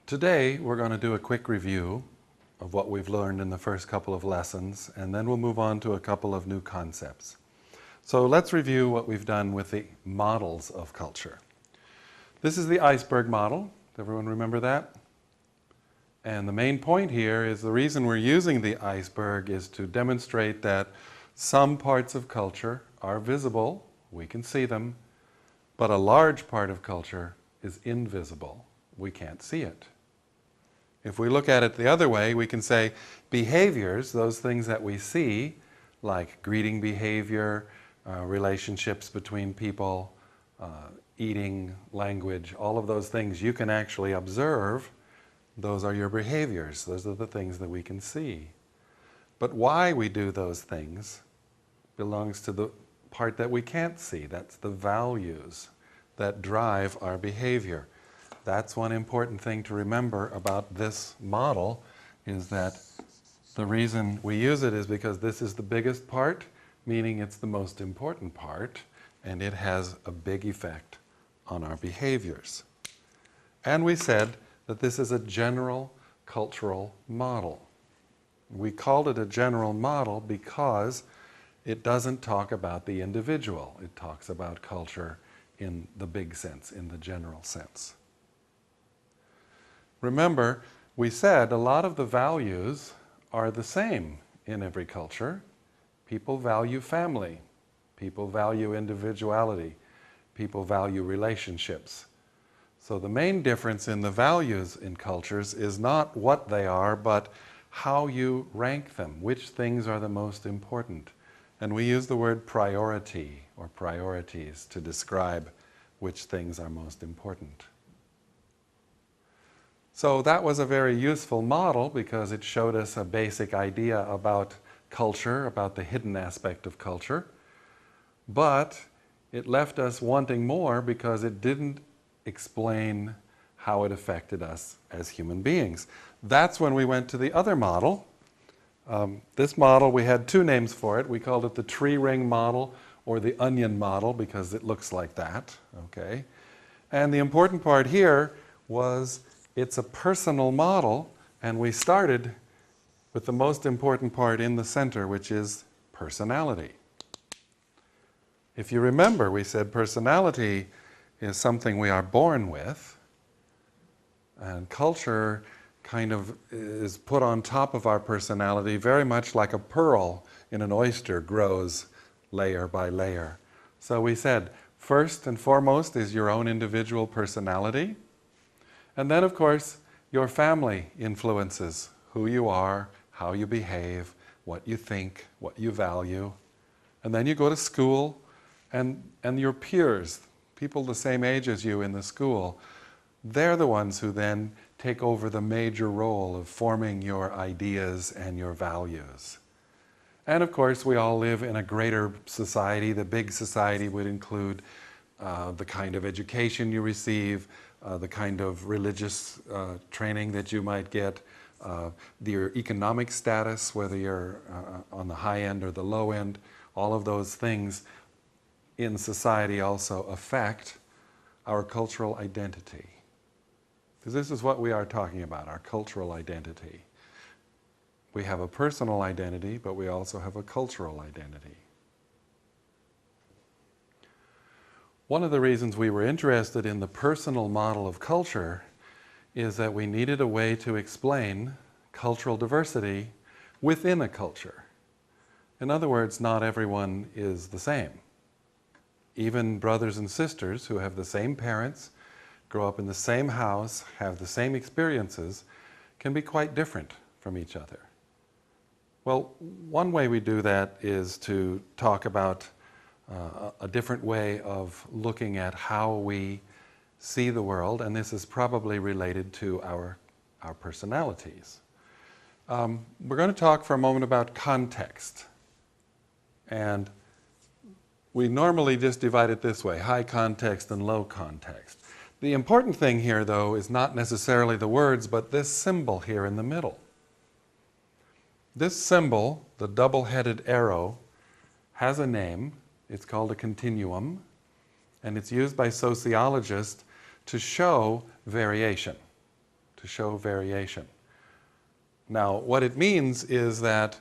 Today we're going to do a quick review of what we've learned in the first couple of lessons, and then we'll move on to a couple of new concepts. So let's review what we've done with the models of culture. This is the iceberg model. Does everyone remember that? And the main point here is the reason we're using the iceberg is to demonstrate that some parts of culture are visible, we can see them, but a large part of culture is invisible. We can't see it. If we look at it the other way, we can say behaviors, those things that we see, like greeting behavior, relationships between people, eating, language, all of those things you can actually observe. Those are your behaviors. Those are the things that we can see. But why we do those things belongs to the part that we can't see. That's the values that drive our behavior. That's one important thing to remember about this model, is that the reason we use it is because this is the biggest part, meaning it's the most important part, and it has a big effect on our behaviors. And we said that this is a general cultural model. We called it a general model because it doesn't talk about the individual. It talks about culture in the big sense, in the general sense. Remember, we said a lot of the values are the same in every culture. People value family. People value individuality. People value relationships. So the main difference in the values in cultures is not what they are, but how you rank them, which things are the most important. And we use the word priority or priorities to describe which things are most important. So that was a very useful model because it showed us a basic idea about culture, about the hidden aspect of culture. But it left us wanting more because it didn't explain how it affected us as human beings. That's when we went to the other model. This model, we had two names for it. We called it the tree ring model or the onion model because it looks like that. Okay? And the important part here was it's a personal model, and we started with the most important part in the center, which is personality. If you remember, we said personality is something we are born with, and culture kind of is put on top of our personality, very much like a pearl in an oyster grows layer by layer. So we said, first and foremost is your own individual personality. And then, of course, your family influences who you are, how you behave, what you think, what you value. And then you go to school, and your peers, people the same age as you in the school, they're the ones who then take over the major role of forming your ideas and your values. And of course, we all live in a greater society. The big society would include the kind of education you receive, the kind of religious training that you might get, your economic status, whether you're on the high end or the low end. All of those things in society also affect our cultural identity. Because this is what we are talking about, our cultural identity. We have a personal identity, but we also have a cultural identity. One of the reasons we were interested in the personal model of culture is that we needed a way to explain cultural diversity within a culture. In other words, not everyone is the same. Even brothers and sisters who have the same parents, grow up in the same house, have the same experiences, can be quite different from each other. Well, one way we do that is to talk about a different way of looking at how we see the world, and this is probably related to our personalities. We're going to talk for a moment about context. And we normally just divide it this way, high context and low context. The important thing here, though, is not necessarily the words, but this symbol here in the middle. This symbol, the double-headed arrow, has a name. It's called a continuum, and it's used by sociologists to show variation. to show variation. Now, what it means is that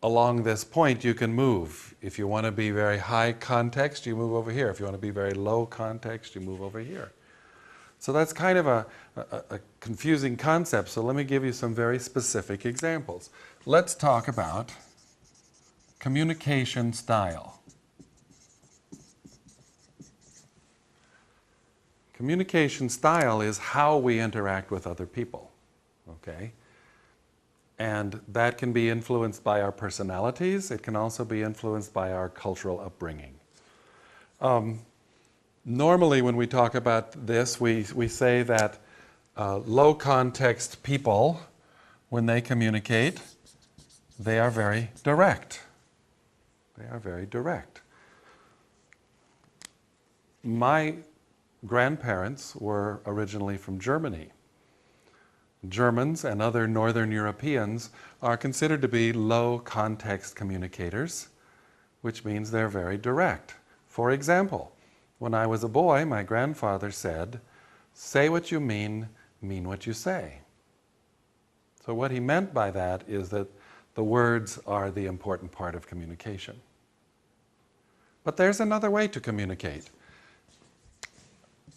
along this point you can move. If you want to be very high context, you move over here. If you want to be very low context, you move over here. So that's kind of a confusing concept, so let me give you some very specific examples. Let's talk about communication style. Communication style is how we interact with other people, okay? And that can be influenced by our personalities. It can also be influenced by our cultural upbringing. Normally, when we talk about this, we say that low context people, when they communicate, they are very direct. They are very direct. My grandparents were originally from Germany. Germans and other Northern Europeans are considered to be low context communicators, which means they're very direct. For example, when I was a boy, my grandfather said, "Say what you mean what you say." So what he meant by that is that the words are the important part of communication. But there's another way to communicate.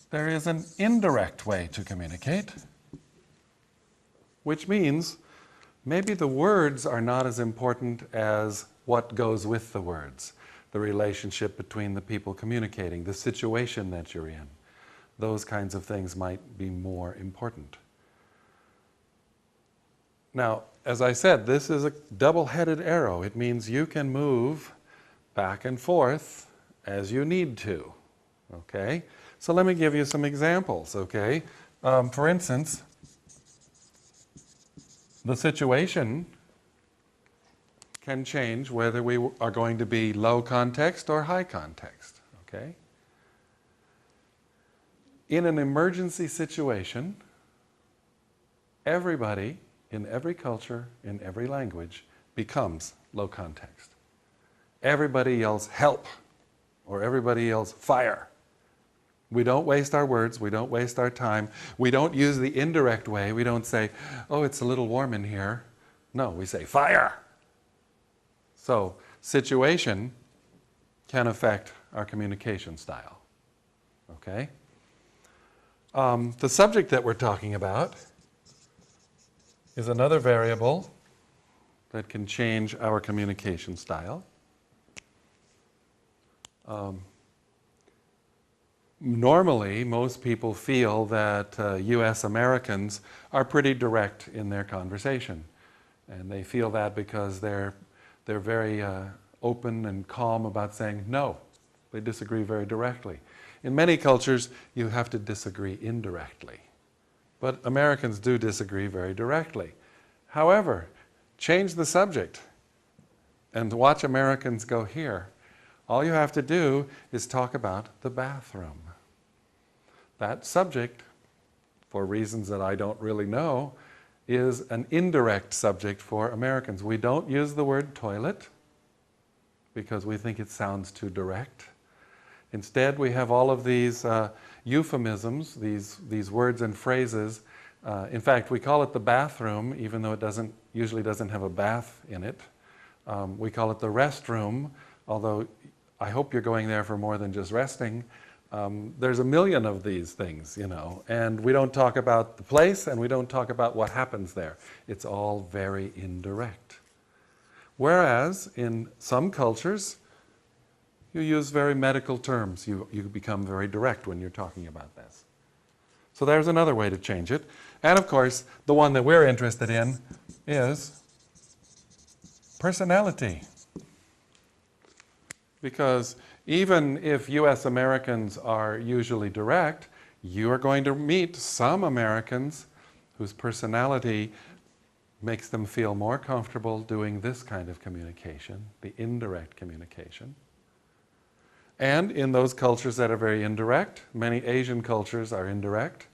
There is an indirect way to communicate, which means maybe the words are not as important as what goes with the words. The relationship between the people communicating, the situation that you're in. Those kinds of things might be more important. Now, as I said, this is a double-headed arrow. It means you can move back and forth as you need to, okay? So let me give you some examples, okay? For instance, the situation can change whether we are going to be low context or high context, okay? In an emergency situation, everybody in every culture, in every language, becomes low context. Everybody yells help, or everybody yells fire. We don't waste our words, we don't waste our time, we don't use the indirect way, we don't say, "Oh, it's a little warm in here." No, we say fire. So, situation can affect our communication style, okay? The subject that we're talking about is another variable that can change our communication style. Normally, most people feel that US Americans are pretty direct in their conversation. And they feel that because they're very open and calm about saying no. They disagree very directly. In many cultures, you have to disagree indirectly. But Americans do disagree very directly. However, change the subject and watch Americans go here. All you have to do is talk about the bathroom. That subject, for reasons that I don't really know, is an indirect subject for Americans. We don't use the word toilet because we think it sounds too direct. Instead, we have all of these euphemisms, these words and phrases. In fact, we call it the bathroom, even though it usually doesn't have a bath in it. We call it the restroom, although I hope you're going there for more than just resting. There's a million of these things, you know, and we don't talk about the place and we don't talk about what happens there. It's all very indirect. Whereas in some cultures, you use very medical terms. You become very direct when you're talking about this. So there's another way to change it. And of course, the one that we're interested in is personality. Because even if US Americans are usually direct, you are going to meet some Americans whose personality makes them feel more comfortable doing this kind of communication, the indirect communication. And in those cultures that are very indirect, many Asian cultures are indirect,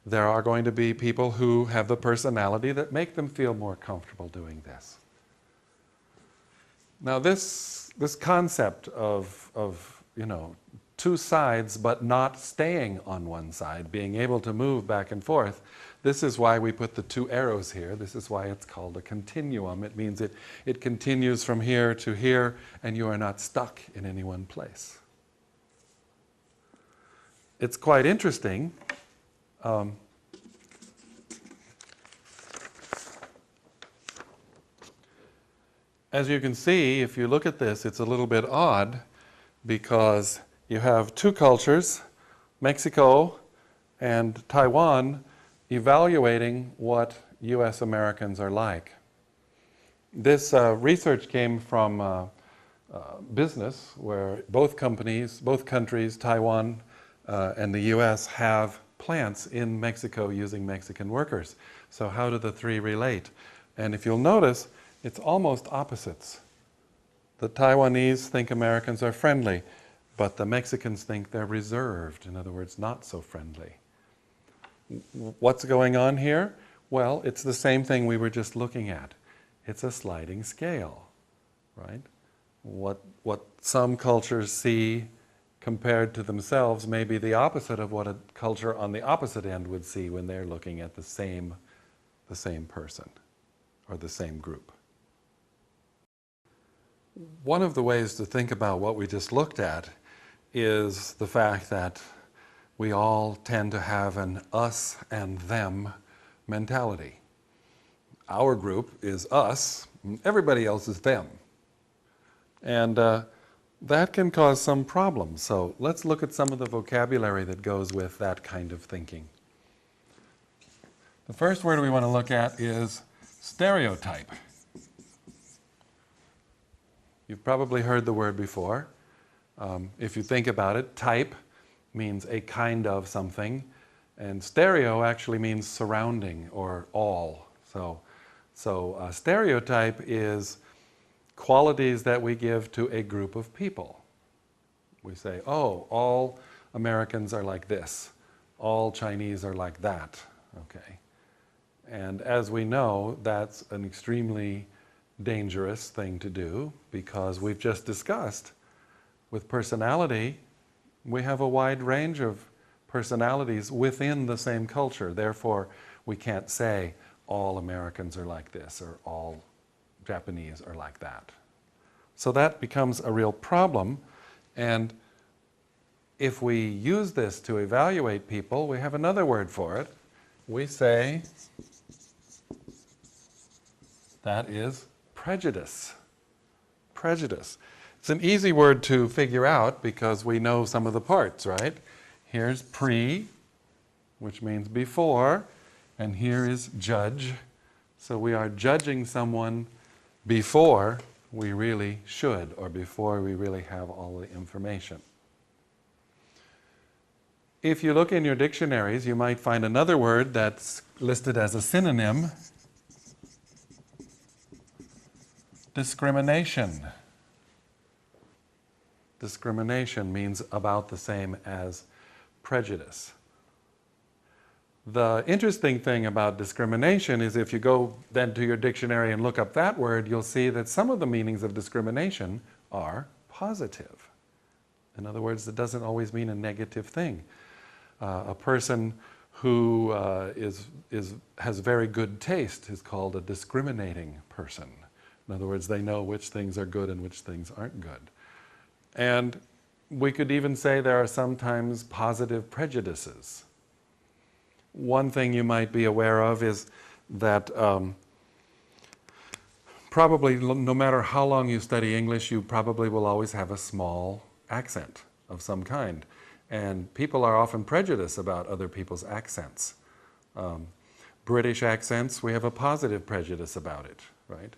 there are going to be people who have the personality that make them feel more comfortable doing this. Now this concept of you know, two sides but not staying on one side, being able to move back and forth, This is why we put the two arrows here. This is why it's called a continuum. It means it continues from here to here, and you are not stuck in any one place. It's quite interesting. As you can see, if you look at this, it's a little bit odd because you have two cultures, Mexico and Taiwan, evaluating what US Americans are like. This research came from business, where both countries, Taiwan and the US, have plants in Mexico using Mexican workers. So how do the three relate? And if you'll notice, it's almost opposites. The Taiwanese think Americans are friendly, but the Mexicans think they're reserved, in other words, not so friendly. What's going on here? Well, it's the same thing we were just looking at. It's a sliding scale, right? What some cultures see compared to themselves may be the opposite of what a culture on the opposite end would see when they're looking at the same person or the same group. One of the ways to think about what we just looked at is the fact that we all tend to have an us and them mentality. Our group is us, everybody else is them. And that can cause some problems. So let's look at some of the vocabulary that goes with that kind of thinking. The first word we want to look at is stereotype. You've probably heard the word before. If you think about it, type means a kind of something, and stereo actually means surrounding or all. So stereotype is qualities that we give to a group of people. We say, oh, all Americans are like this. All Chinese are like that. Okay. And as we know, that's an extremely dangerous thing to do, because we've just discussed with personality, we have a wide range of personalities within the same culture. Therefore, we can't say all Americans are like this or all Japanese are like that. So that becomes a real problem. And if we use this to evaluate people, we have another word for it. We say that is prejudice. Prejudice. It's an easy word to figure out because we know some of the parts, right? Here's pre, which means before, and here is judge. So we are judging someone before we really should, or before we really have all the information. If you look in your dictionaries, you might find another word that's listed as a synonym. Discrimination. Discrimination means about the same as prejudice. The interesting thing about discrimination is if you go then to your dictionary and look up that word, you'll see that some of the meanings of discrimination are positive. In other words, it doesn't always mean a negative thing. A person who has very good taste is called a discriminating person. In other words, they know which things are good and which things aren't good. And we could even say there are sometimes positive prejudices. One thing you might be aware of is that probably no matter how long you study English, you probably will always have a small accent of some kind. And people are often prejudiced about other people's accents. British accents, we have a positive prejudice about it, right?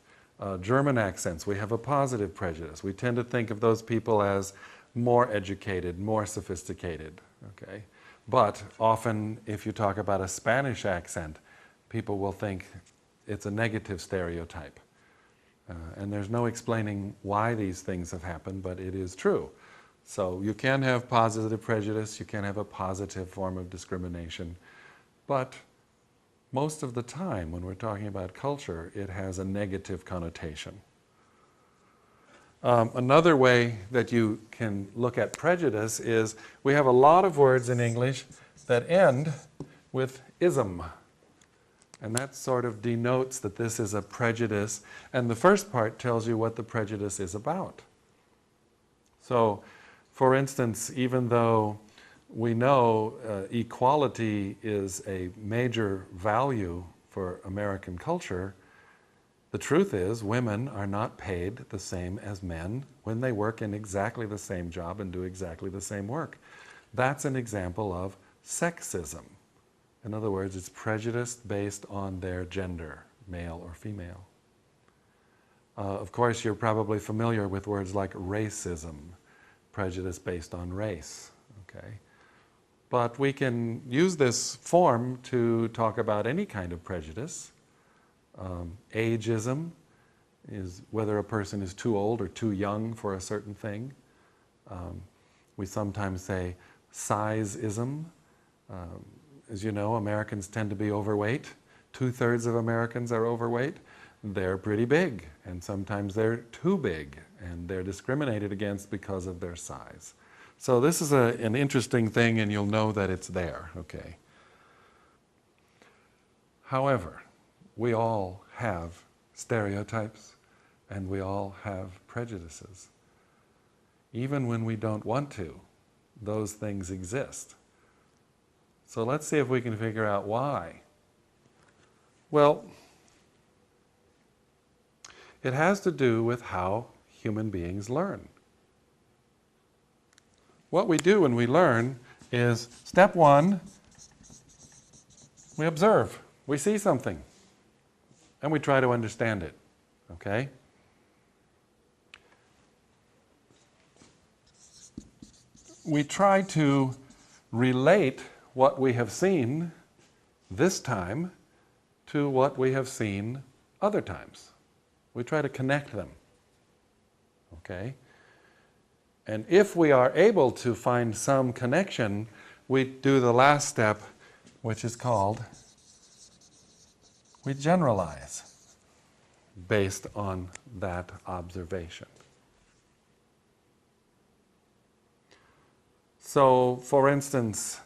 German accents, we have a positive prejudice. We tend to think of those people as more educated, more sophisticated, okay? But often, if you talk about a Spanish accent, people will think it's a negative stereotype. And there's no explaining why these things have happened, but it is true. So you can have positive prejudice, you can have a positive form of discrimination, but most of the time when we're talking about culture, it has a negative connotation. Another way that you can look at prejudice is we have a lot of words in English that end with ism. And that sort of denotes that this is a prejudice. And the first part tells you what the prejudice is about. So, for instance, even though we know equality is a major value for American culture, the truth is women are not paid the same as men when they work in exactly the same job and do exactly the same work. That's an example of sexism. In other words, it's prejudice based on their gender, male or female. Of course, you're probably familiar with words like racism, prejudice based on race. Okay? But we can use this form to talk about any kind of prejudice. Ageism is whether a person is too old or too young for a certain thing. We sometimes say sizeism. As you know, Americans tend to be overweight. 2/3 of Americans are overweight. They're pretty big, and sometimes they're too big, and they're discriminated against because of their size. So this is an interesting thing, and you'll know that it's there, okay? However, we all have stereotypes, and we all have prejudices. Even when we don't want to, those things exist. So let's see if we can figure out why. Well, it has to do with how human beings learn. What we do when we learn is, step one, we observe. We see something, and we try to understand it, okay? We try to relate what we have seen this time to what we have seen other times. We try to connect them, okay? And if we are able to find some connection, we do the last step, which is called, we generalize based on that observation. So, for instance,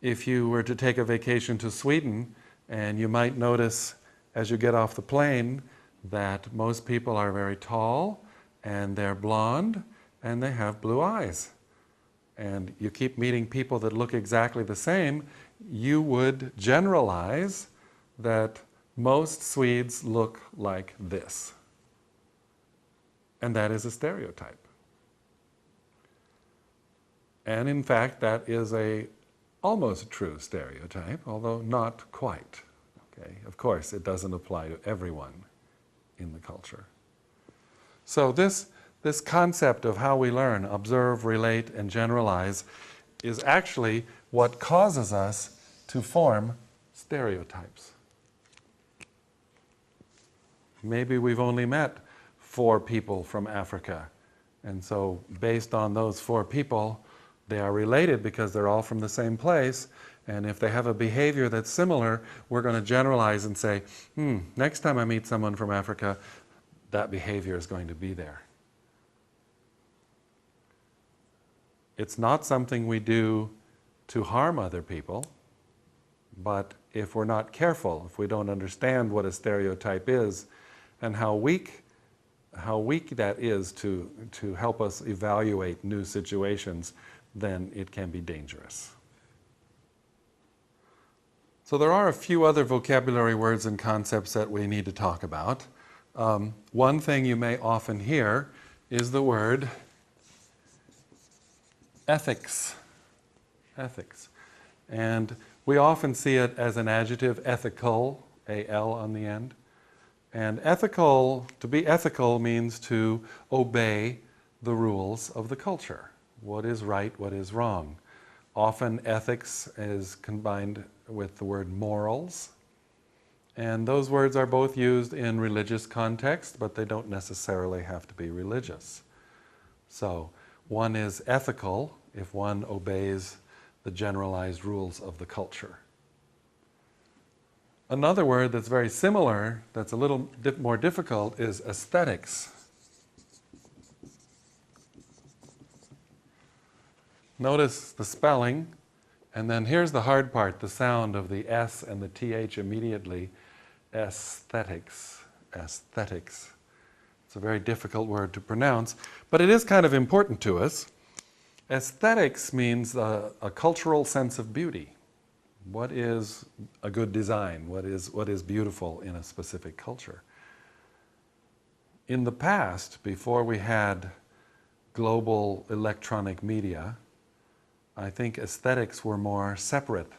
if you were to take a vacation to Sweden, and you might notice as you get off the plane that most people are very tall, and they're blonde, and they have blue eyes. And you keep meeting people that look exactly the same, you would generalize that most Swedes look like this. And that is a stereotype. And in fact, that is a almost true stereotype, although not quite. Okay? Of course, it doesn't apply to everyone in the culture. So this concept of how we learn, observe, relate, and generalize, is actually what causes us to form stereotypes. Maybe we've only met 4 people from Africa, and so based on those 4 people, they are related because they're all from the same place, and if they have a behavior that's similar, we're going to generalize and say, next time I meet someone from Africa, that behavior is going to be there. It's not something we do to harm other people, but if we're not careful, if we don't understand what a stereotype is and how weak that is to help us evaluate new situations, then it can be dangerous. So there are a few other vocabulary words and concepts that we need to talk about. One thing you may often hear is the word ethics. Ethics. And we often see it as an adjective, ethical, A-L on the end. And ethical, to be ethical means to obey the rules of the culture. What is right, what is wrong. Often ethics is combined with the word morals. And those words are both used in religious context, but they don't necessarily have to be religious. So one is ethical if one obeys the generalized rules of the culture. Another word that's very similar, that's a little more difficult, is aesthetics. Notice the spelling, And then here's the hard part, the sound of the S and the TH immediately. Aesthetics. Aesthetics. It's a very difficult word to pronounce, but it is kind of important to us. Aesthetics means a cultural sense of beauty. What is a good design? What is beautiful in a specific culture? In the past, before we had global electronic media, I think aesthetics were more separate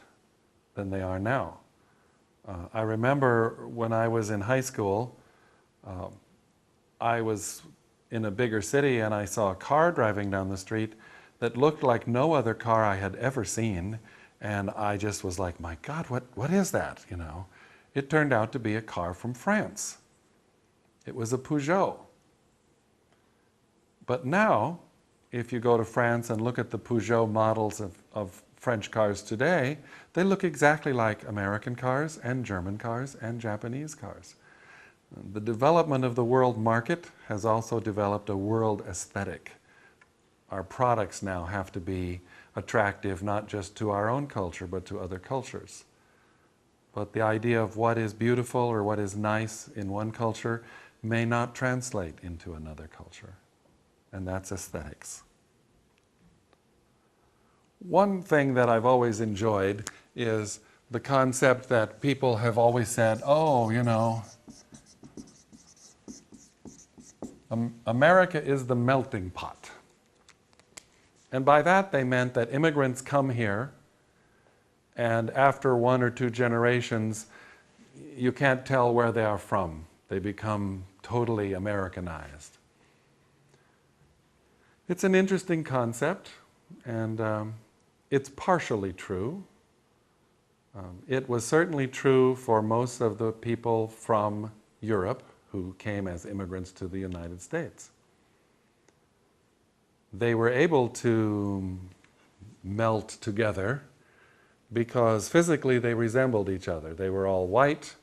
than they are now. I remember when I was in high school, I was in a bigger city and I saw a car driving down the street that looked like no other car I had ever seen, and I just was like, my God, what is that, you know? It turned out to be a car from France. It was a Peugeot. But now, if you go to France and look at the Peugeot models of French cars today, they look exactly like American cars and German cars and Japanese cars. The development of the world market has also developed a world aesthetic. Our products now have to be attractive not just to our own culture but to other cultures. But the idea of what is beautiful or what is nice in one culture may not translate into another culture. And that's aesthetics. One thing that I've always enjoyed is the concept that people have always said, oh, you know, America is the melting pot. And by that they meant that immigrants come here and after one or two generations you can't tell where they are from. They become totally Americanized. It's an interesting concept, and it's partially true. It was certainly true for most of the people from Europe who came as immigrants to the United States. They were able to melt together because physically they resembled each other. They were all white.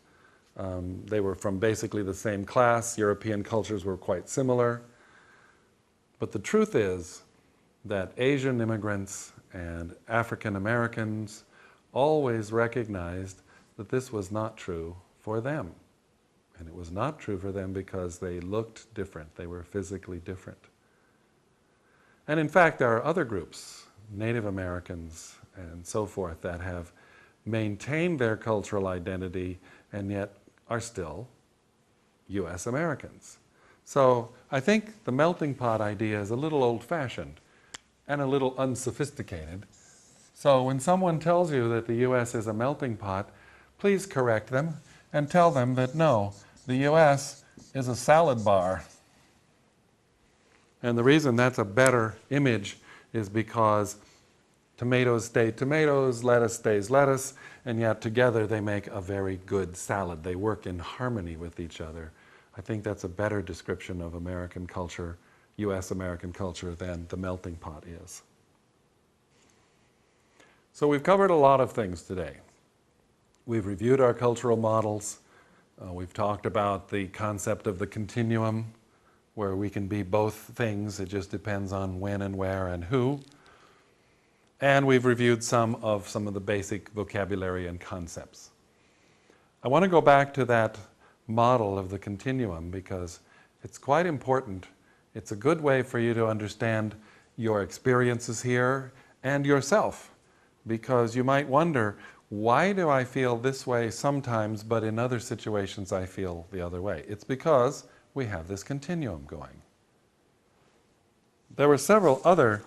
They were from basically the same class. European cultures were quite similar. But the truth is that Asian immigrants and African Americans always recognized that this was not true for them. And it was not true for them because they looked different. They were physically different. And in fact, there are other groups, Native Americans and so forth, that have maintained their cultural identity and yet are still US Americans. So I think the melting pot idea is a little old-fashioned and a little unsophisticated. So when someone tells you that the US is a melting pot, please correct them and tell them that no, the US is a salad bar. And the reason that's a better image is because tomatoes stay tomatoes, lettuce stays lettuce, and yet together they make a very good salad. They work in harmony with each other. I think that's a better description of American culture, US American culture, than the melting pot is. So we've covered a lot of things today. We've reviewed our cultural models. We've talked about the concept of the continuum, where we can be both things. It just depends on when and where and who. And we've reviewed some of the basic vocabulary and concepts. I want to go back to that model of the continuum because it's quite important. It's a good way for you to understand your experiences here and yourself, because you might wonder, why do I feel this way sometimes, but in other situations I feel the other way? It's because we have this continuum going. There were several other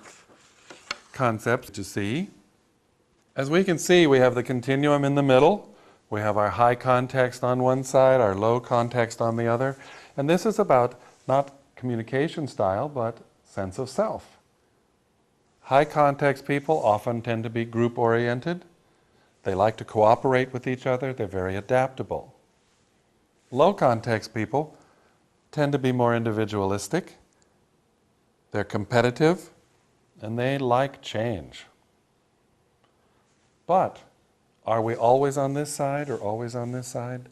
concepts to see. As we can see, we have the continuum in the middle. We have our high context on one side, our low context on the other. And this is about not communication style, but sense of self. High context people often tend to be group-oriented. They like to cooperate with each other. They're very adaptable. Low context people tend to be more individualistic. They're competitive, and they like change. But are we always on this side or always on this side?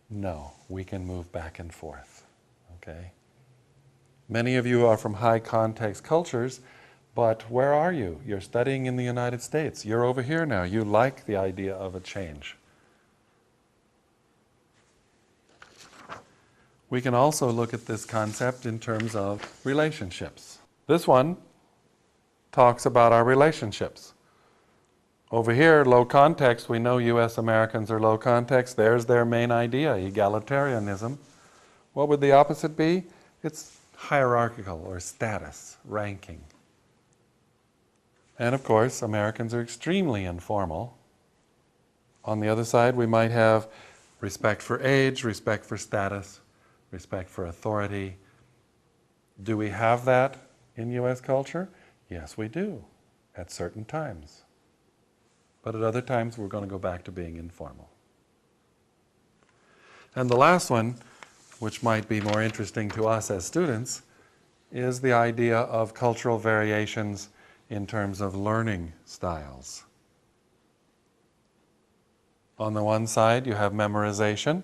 No, we can move back and forth, okay? Many of you are from high context cultures, But where are you? You're studying in the United States. You're over here now. You like the idea of a change. We can also look at this concept in terms of relationships. This one talks about our relationships. Over here, low context, we know US Americans are low context. There's their main idea, egalitarianism. What would the opposite be? It's hierarchical or status, ranking. And of course, Americans are extremely informal. On the other side, we might have respect for age, respect for status, respect for authority. Do we have that in US culture? Yes, we do, at certain times. But at other times, we're going to go back to being informal. And the last one, which might be more interesting to us as students, is the idea of cultural variations in terms of learning styles. On the one side, you have memorization.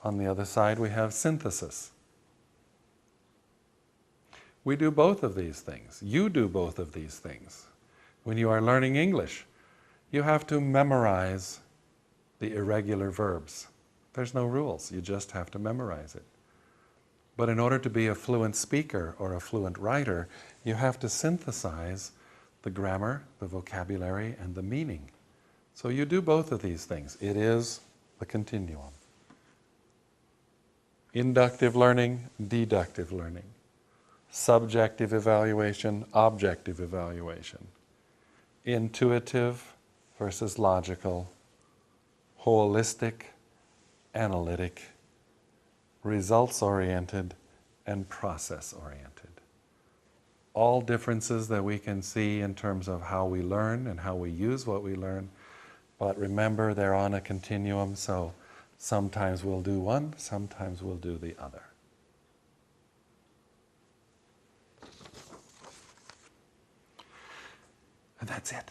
On the other side, we have synthesis. We do both of these things. You do both of these things. When you are learning English, you have to memorize the irregular verbs. There's no rules. You just have to memorize it. But in order to be a fluent speaker or a fluent writer, you have to synthesize the grammar, the vocabulary, and the meaning. So you do both of these things. It is the continuum. Inductive learning, deductive learning. Subjective evaluation, objective evaluation. Intuitive versus logical. Holistic, analytic. Results-oriented, and process-oriented. All differences that we can see in terms of how we learn and how we use what we learn. But remember, they're on a continuum, so sometimes we'll do one, sometimes we'll do the other. And that's it.